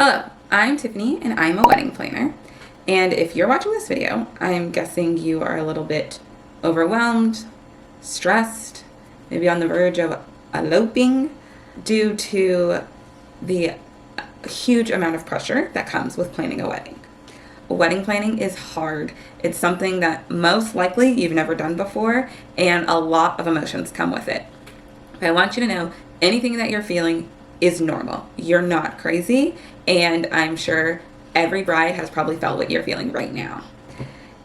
Hello, I'm Tiffany and I'm a wedding planner. And if you're watching this video, I'm guessing you are a little bit overwhelmed, stressed, maybe on the verge of eloping due to the huge amount of pressure that comes with planning a wedding. Wedding planning is hard. It's something that most likely you've never done before, and a lot of emotions come with it. But I want you to know anything that you're feeling is normal. You're not crazy, and I'm sure every bride has probably felt what you're feeling right now.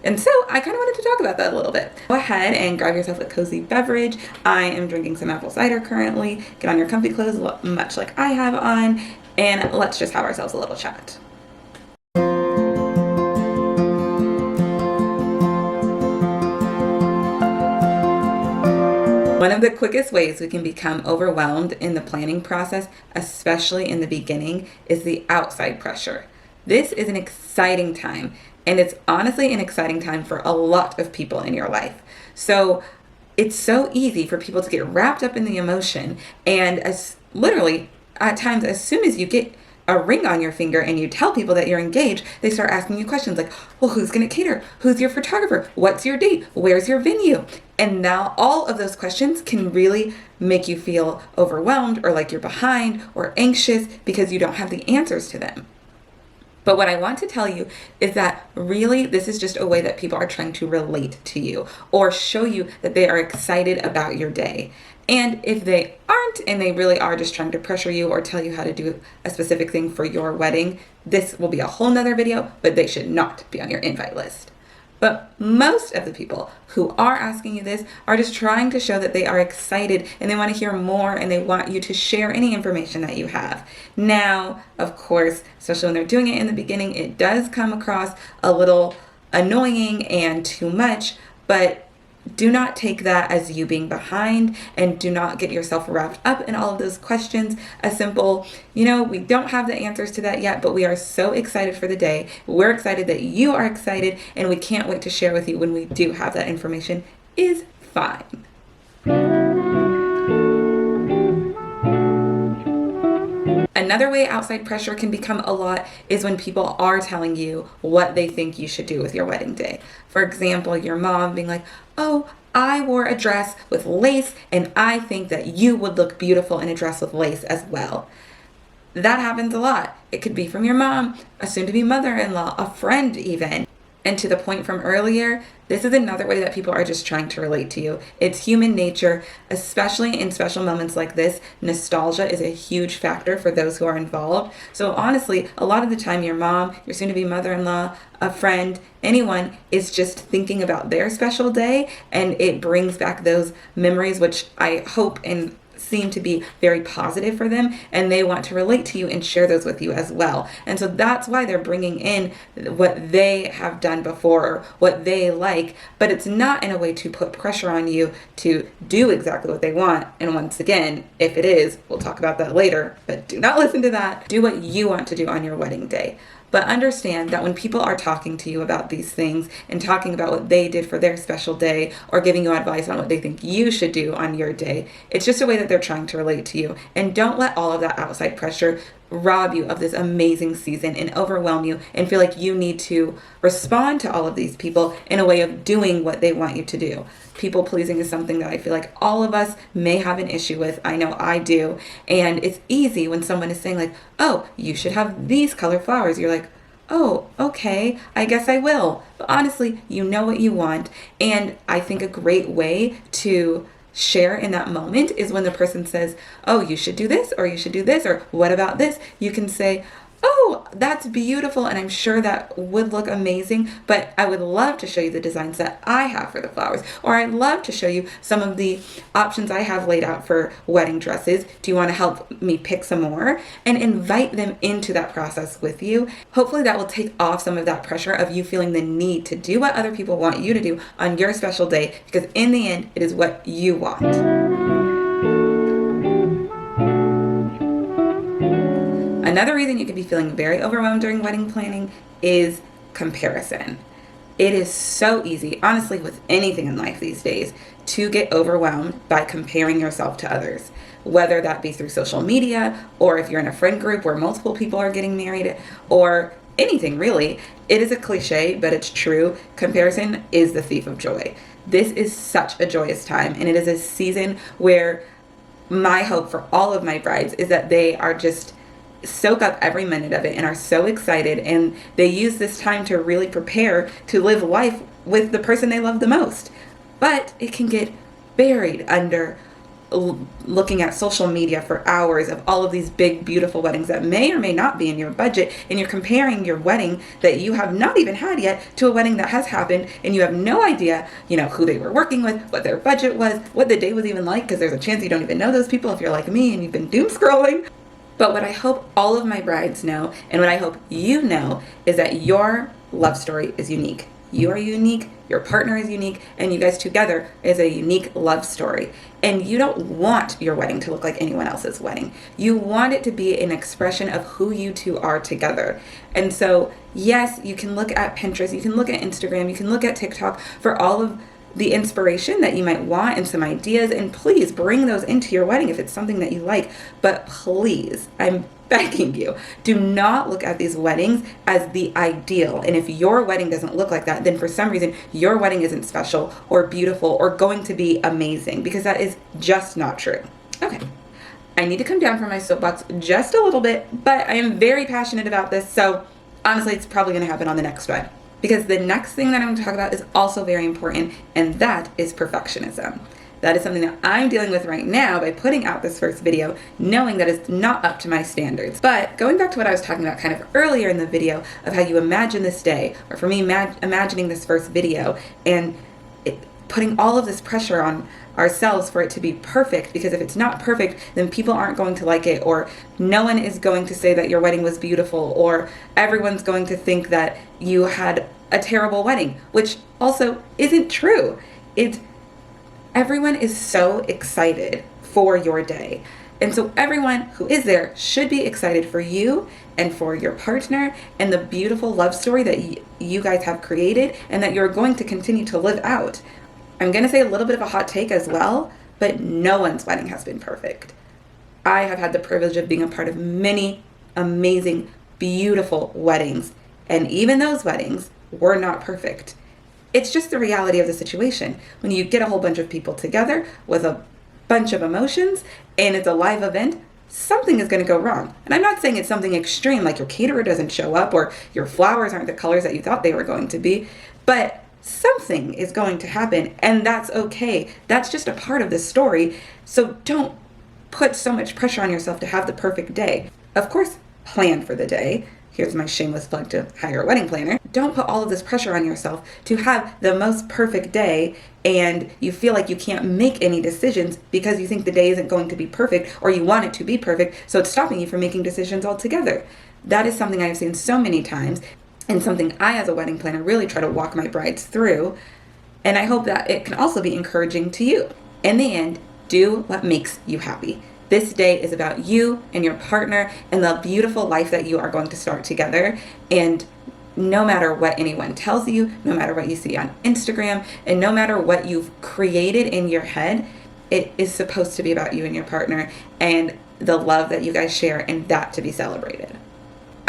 And so I kind of wanted to talk about that a little bit. Go ahead and grab yourself a cozy beverage. I am drinking some apple cider currently. Get on your comfy clothes, much like I have on, and let's just have ourselves a little chat. One of the quickest ways we can become overwhelmed in the planning process, especially in the beginning, is the outside pressure. This is an exciting time, and it's honestly an exciting time for a lot of people in your life. So it's so easy for people to get wrapped up in the emotion, and literally at times, as soon as you get a ring on your finger and you tell people that you're engaged, they start asking you questions like, well, who's going to cater? Who's your photographer? What's your date? Where's your venue? And now all of those questions can really make you feel overwhelmed or like you're behind or anxious because you don't have the answers to them. But what I want to tell you is that really this is just a way that people are trying to relate to you or show you that they are excited about your day. And if they aren't and they really are just trying to pressure you or tell you how to do a specific thing for your wedding, this will be a whole nother video, but they should not be on your invite list. But most of the people who are asking you this are just trying to show that they are excited and they want to hear more and they want you to share any information that you have. Now, of course, especially when they're doing it in the beginning, it does come across a little annoying and too much, but do not take that as you being behind and do not get yourself wrapped up in all of those questions. A simple, we don't have the answers to that yet, but we are so excited for the day. We're excited that you are excited, and we can't wait to share with you when we do have that information is fine. Another way outside pressure can become a lot is when people are telling you what they think you should do with your wedding day. For example, your mom being like, oh, I wore a dress with lace and I think that you would look beautiful in a dress with lace as well. That happens a lot. It could be from your mom, a soon-to-be mother-in-law, a friend even. And to the point from earlier, this is another way that people are just trying to relate to you. It's human nature, especially in special moments like this. Nostalgia is a huge factor for those who are involved. So honestly, a lot of the time your mom, your soon-to-be mother-in-law, a friend, anyone is just thinking about their special day, and it brings back those memories, which I hope and seem to be very positive for them, and they want to relate to you and share those with you as well. And so that's why they're bringing in what they have done before or what they like, but it's not in a way to put pressure on you to do exactly what they want. And once again, if it is, we'll talk about that later, but do not listen to that. Do what you want to do on your wedding day. But understand that when people are talking to you about these things and talking about what they did for their special day or giving you advice on what they think you should do on your day, it's just a way that they're trying to relate to you. And don't let all of that outside pressure rob you of this amazing season and overwhelm you and feel like you need to respond to all of these people in a way of doing what they want you to do. People pleasing is something that I feel like all of us may have an issue with. I know I do. And it's easy when someone is saying like, oh, you should have these color flowers. You're like, oh, okay, I guess I will. But honestly, you know what you want. And I think a great way to share in that moment is when the person says, oh, you should do this, or you should do this, or what about this? You can say, oh, that's beautiful, and I'm sure that would look amazing, but I would love to show you the designs that I have for the flowers, or I'd love to show you some of the options I have laid out for wedding dresses. Do you want to help me pick some more? And invite them into that process with you. Hopefully that will take off some of that pressure of you feeling the need to do what other people want you to do on your special day, because in the end, it is what you want. Another reason you could be feeling very overwhelmed during wedding planning is comparison. It is so easy, honestly, with anything in life these days, to get overwhelmed by comparing yourself to others. whether that be through social media or if you're in a friend group where multiple people are getting married or anything really. It is a cliche, but it's true. Comparison is the thief of joy. This is such a joyous time, and it is a season where my hope for all of my brides is that they are just soak up every minute of it and are so excited, and they use this time to really prepare to live life with the person they love the most. But it can get buried under looking at social media for hours of all of these big, beautiful weddings that may or may not be in your budget, and you're comparing your wedding that you have not even had yet to a wedding that has happened, and you have no idea, who they were working with, what their budget was, what the day was even like, because there's a chance you don't even know those people if you're like me and you've been doom scrolling. But what I hope all of my brides know, and what I hope you know, is that your love story is unique. You are unique, your partner is unique, and you guys together is a unique love story. And you don't want your wedding to look like anyone else's wedding. You want it to be an expression of who you two are together. And so, yes, you can look at Pinterest, you can look at Instagram, you can look at TikTok for all of the inspiration that you might want and some ideas, and please bring those into your wedding if it's something that you like. But please, I'm begging you, do not look at these weddings as the ideal. And if your wedding doesn't look like that, then for some reason your wedding isn't special or beautiful or going to be amazing, because that is just not true. Okay, I need to come down from my soapbox just a little bit, but I am very passionate about this, so honestly it's probably going to happen on the next one. Because the next thing that I'm going to talk about is also very important, and that is perfectionism. That is something that I'm dealing with right now by putting out this first video, knowing that it's not up to my standards. But going back to what I was talking about kind of earlier in the video of how you imagine this day, or for me, imagining this first video, and putting all of this pressure on ourselves for it to be perfect, because if it's not perfect, then people aren't going to like it, or no one is going to say that your wedding was beautiful, or everyone's going to think that you had a terrible wedding, which also isn't true. Everyone is so excited for your day. And so everyone who is there should be excited for you and for your partner and the beautiful love story that you guys have created and that you're going to continue to live out. I'm going to say a little bit of a hot take as well, but no one's wedding has been perfect. I have had the privilege of being a part of many amazing, beautiful weddings, and even those weddings were not perfect. It's just the reality of the situation. When you get a whole bunch of people together with a bunch of emotions and it's a live event, something is going to go wrong. And I'm not saying it's something extreme like your caterer doesn't show up or your flowers aren't the colors that you thought they were going to be, but something is going to happen, and that's okay. That's just a part of the story. So don't put so much pressure on yourself to have the perfect day. Of course, plan for the day. Here's my shameless plug to hire a wedding planner. Don't put all of this pressure on yourself to have the most perfect day and you feel like you can't make any decisions because you think the day isn't going to be perfect or you want it to be perfect, so it's stopping you from making decisions altogether. That is something I've seen so many times, and something I as a wedding planner really try to walk my brides through, and I hope that it can also be encouraging to you. In the end, do what makes you happy. This day is about you and your partner and the beautiful life that you are going to start together. And no matter what anyone tells you, no matter what you see on Instagram, and no matter what you've created in your head, it is supposed to be about you and your partner and the love that you guys share, and that to be celebrated.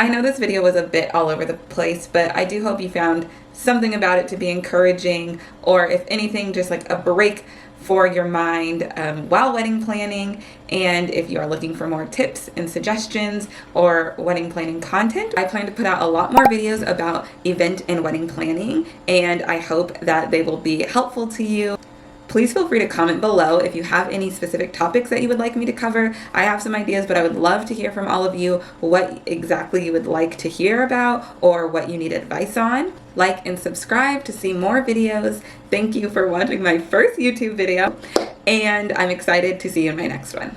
I know this video was a bit all over the place, but I do hope you found something about it to be encouraging, or if anything, just like a break for your mind while wedding planning. And if you are looking for more tips and suggestions or wedding planning content, I plan to put out a lot more videos about event and wedding planning, and I hope that they will be helpful to you. Please feel free to comment below if you have any specific topics that you would like me to cover. I have some ideas, but I would love to hear from all of you what exactly you would like to hear about or what you need advice on. Like and subscribe to see more videos. Thank you for watching my first YouTube video, and I'm excited to see you in my next one.